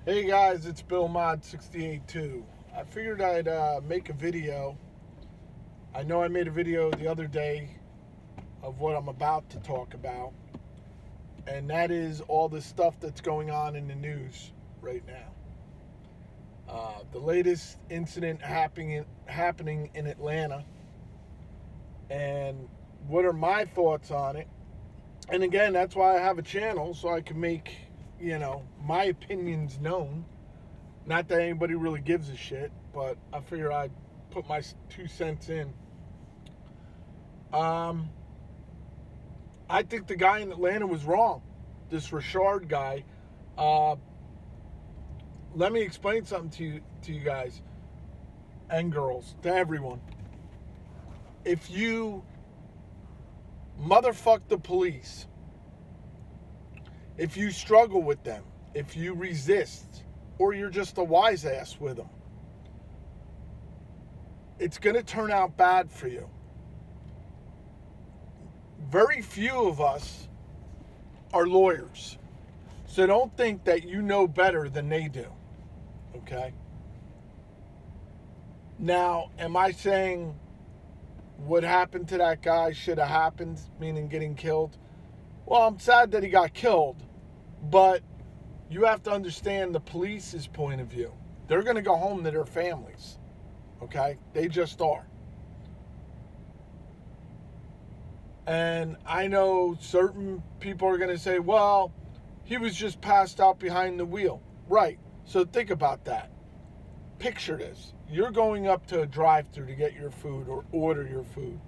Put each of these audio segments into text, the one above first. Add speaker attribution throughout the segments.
Speaker 1: Hey guys, it's Bill Mod 682. I figured I'd make a video. I know I made a video the other day of what I'm about to talk about, and that is all the stuff that's going on in the news right now. The latest incident happening in Atlanta, and what are my thoughts on it. And again, that's why I have a channel, so I can make, my opinions known. Not that anybody really gives a shit, but I figure I'd put my 2 cents in. I think the guy in Atlanta was wrong. This Rashard guy. Let me explain something to you guys and girls, to everyone. If you motherfuck the police, if you struggle with them, if you resist, or you're just a wise ass with them, it's going to turn out bad for you. Very few of us are lawyers, so don't think that you know better than they do, okay? Now, am I saying what happened to that guy should have happened, meaning getting killed? Well, I'm sad that he got killed, but you have to understand the police's point of view. They're going to go home to their families, okay? They just are. And I know certain people are going to say, well, he was just passed out behind the wheel. Right. So think about that. Picture this. You're going up to a drive-thru to get your food or order your food,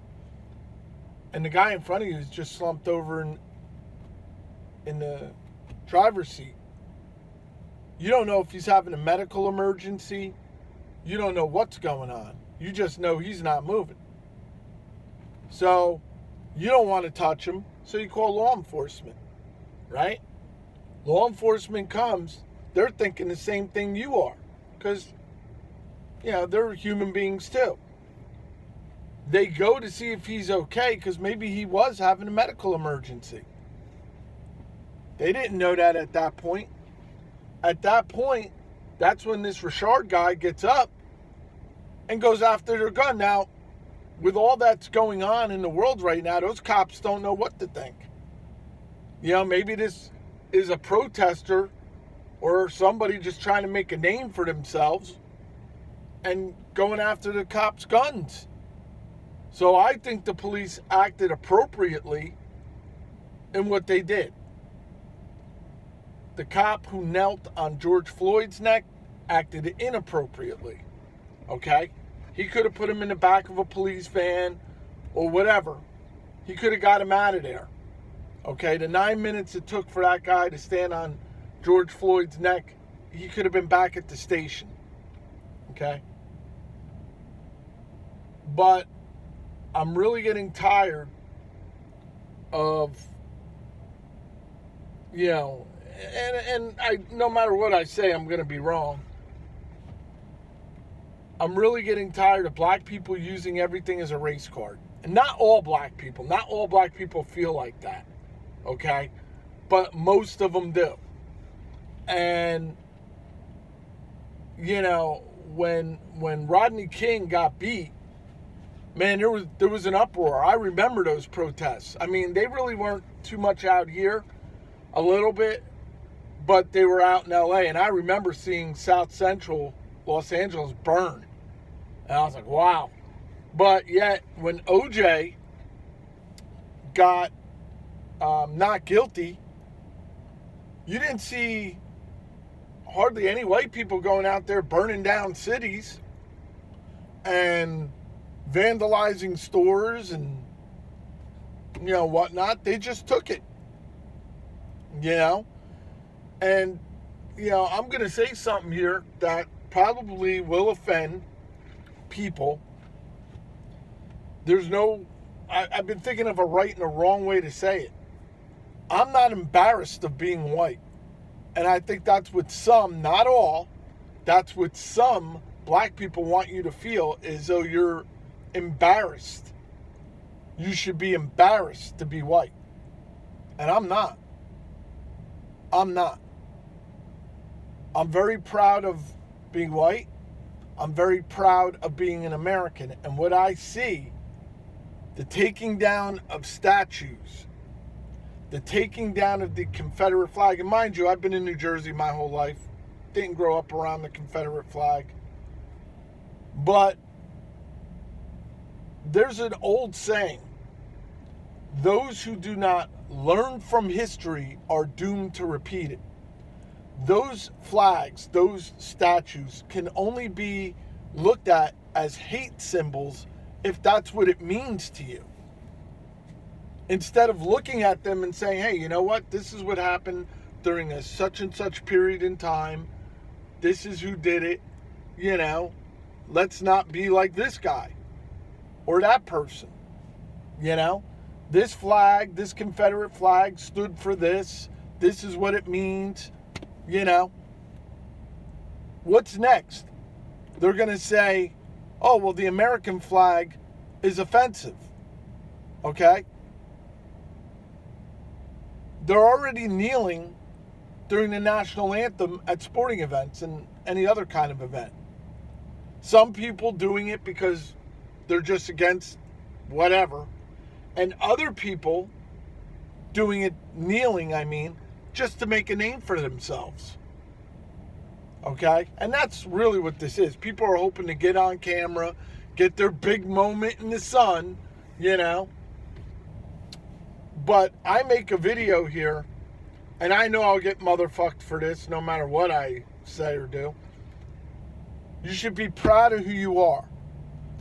Speaker 1: and the guy in front of you is just slumped over in the driver's seat. You don't know if he's having a medical emergency. You don't know what's going on. You just know he's not moving. So you don't want to touch him, so you call law enforcement, right? Law enforcement comes, they're thinking the same thing you are, because, they're human beings too. They go to see if he's okay, because maybe he was having a medical emergency. They didn't know that at that point. At that point, that's when this Rashard guy gets up and goes after their gun. Now, with all that's going on in the world right now, those cops don't know what to think. Maybe this is a protester or somebody just trying to make a name for themselves and going after the cops' guns. So I think the police acted appropriately in what they did. The cop who knelt on George Floyd's neck acted inappropriately, okay? He could have put him in the back of a police van or whatever. He could have got him out of there, okay? The 9 minutes it took for that guy to stand on George Floyd's neck, he could have been back at the station, okay? But I'm really getting tired of, and I, no matter what I say, I'm going to be wrong. I'm really getting tired of black people using everything as a race card. And not all black people feel like that, okay? But most of them do. And, when Rodney King got beat, man, there was an uproar. I remember those protests. I mean, they really weren't too much out here, a little bit, but they were out in LA. And I remember seeing South Central Los Angeles burn. And I was like, wow. But yet, when OJ got not guilty, you didn't see hardly any white people going out there burning down cities and vandalizing stores and, whatnot. They just took it, And, I'm going to say something here that probably will offend people. I've been thinking of a right and a wrong way to say it. I'm not embarrassed of being white. And I think that's what some, not all, that's what some black people want you to feel, as though you're embarrassed. You should be embarrassed to be white. And I'm not. I'm very proud of being white. I'm very proud of being an American. And what I see, the taking down of statues, the taking down of the Confederate flag, and mind you, I've been in New Jersey my whole life, didn't grow up around the Confederate flag, but there's an old saying, those who do not learn from history are doomed to repeat it. Those flags, those statues can only be looked at as hate symbols if that's what it means to you. Instead of looking at them and saying, hey, you know what? This is what happened during a such and such period in time. This is who did it. You know, let's not be like this guy or that person. You know, this flag, this Confederate flag stood for this. This is what it means. You know, what's next? They're going to say, oh, well, the American flag is offensive. Okay? They're already kneeling during the national anthem at sporting events and any other kind of event. Some people doing it because they're just against whatever. And other people doing it, kneeling, just to make a name for themselves. Okay? And that's really what this is. People are hoping to get on camera, get their big moment in the sun, you know. But I make a video here, and I know I'll get motherfucked for this no matter what I say or do. You should be proud of who you are.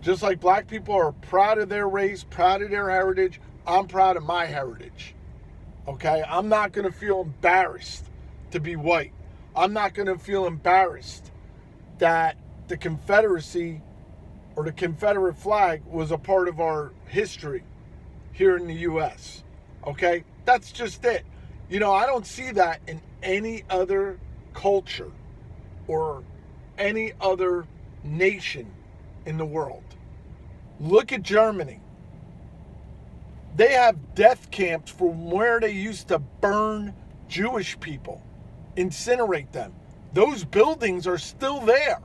Speaker 1: Just like black people are proud of their race, proud of their heritage, I'm proud of my heritage. Okay? I'm not going to feel embarrassed to be white. I'm not going to feel embarrassed that the Confederacy or the Confederate flag was a part of our history here in the U.S. Okay? That's just it. You know, I don't see that in any other culture or any other nation in the world. Look at Germany. They have death camps from where they used to burn Jewish people, incinerate them. Those buildings are still there.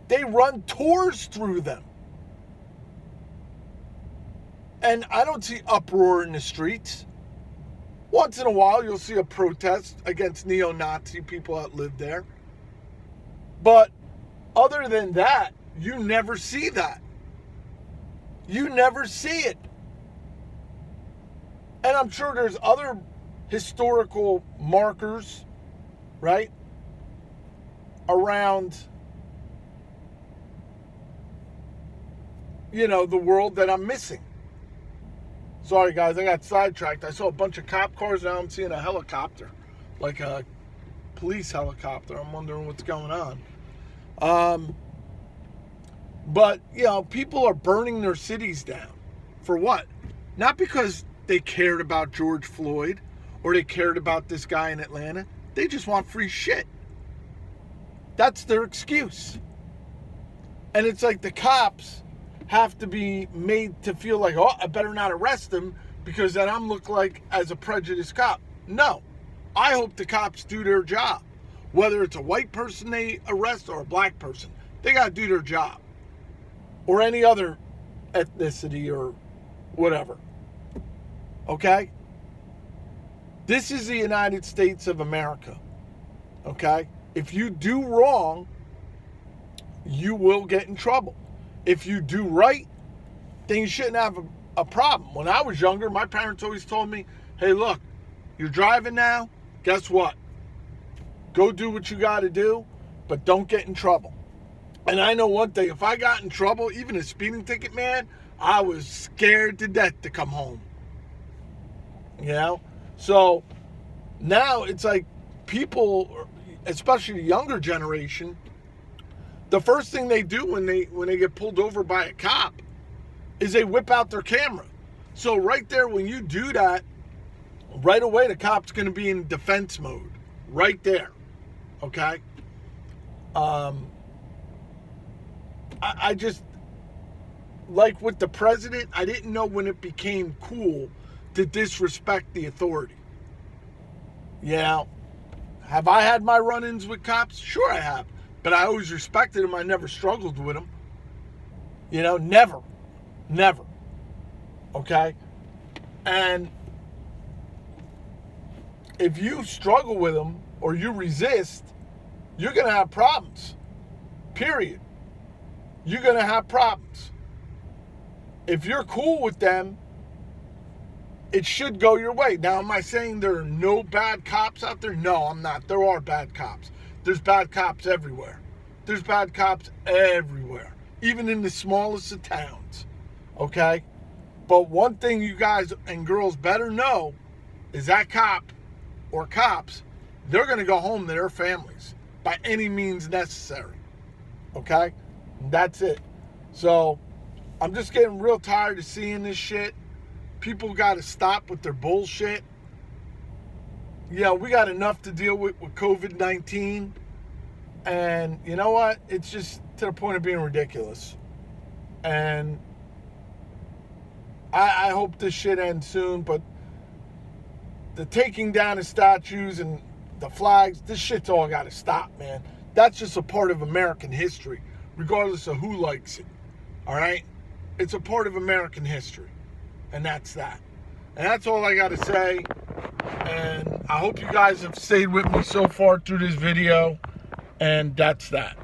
Speaker 1: They run tours through them. And I don't see uproar in the streets. Once in a while, you'll see a protest against neo-Nazi people that live there. But other than that, you never see that. You never see it. And I'm sure there's other historical markers, right, around, you know, the world that I'm missing. Sorry, guys, I got sidetracked. I saw a bunch of cop cars. Now I'm seeing a helicopter, like a police helicopter. I'm wondering what's going on. But, you know, people are burning their cities down. For what? Not because they cared about George Floyd or they cared about this guy in Atlanta. They just want free shit. That's their excuse. And it's like the cops have to be made to feel like, oh, I better not arrest him because then I'm look like as a prejudiced cop. No. I hope the cops do their job. Whether it's a white person they arrest or a black person, they got to do their job. Or any other ethnicity or whatever. Okay? This is the United States of America. Okay? If you do wrong, you will get in trouble. If you do right, then you shouldn't have a problem. When I was younger, my parents always told me, hey, look, you're driving now, guess what? Go do what you got to do, but don't get in trouble. And I know one thing, if I got in trouble, even a speeding ticket, man, I was scared to death to come home. You know? So now it's like people, especially the younger generation, the first thing they do when they get pulled over by a cop is they whip out their camera. So right there, when you do that, right away the cop's going to be in defense mode. Right there. Okay? I just, like with the president, I didn't know when it became cool to disrespect the authority. You know? Have I had my run-ins with cops? Sure I have. But I always respected them. I never struggled with them. You know, never. Never. Okay? And if you struggle with them or you resist, you're going to have problems. Period. You're going to have problems. If you're cool with them, it should go your way. Now, am I saying there are no bad cops out there? No, I'm not. There are bad cops. There's bad cops everywhere. There's bad cops everywhere, even in the smallest of towns. Okay? But one thing you guys and girls better know is that cop or cops, they're going to go home to their families by any means necessary. Okay? And that's it. So, I'm just getting real tired of seeing this shit. People got to stop with their bullshit. Yeah, we got enough to deal with COVID-19. And you know what? It's just to the point of being ridiculous. And I hope this shit ends soon, but the taking down of statues and the flags, this shit's all got to stop, man. That's just a part of American history, regardless of who likes it. All right? It's a part of American history. And that's that. And that's all I got to say. And I hope you guys have stayed with me so far through this video. And that's that.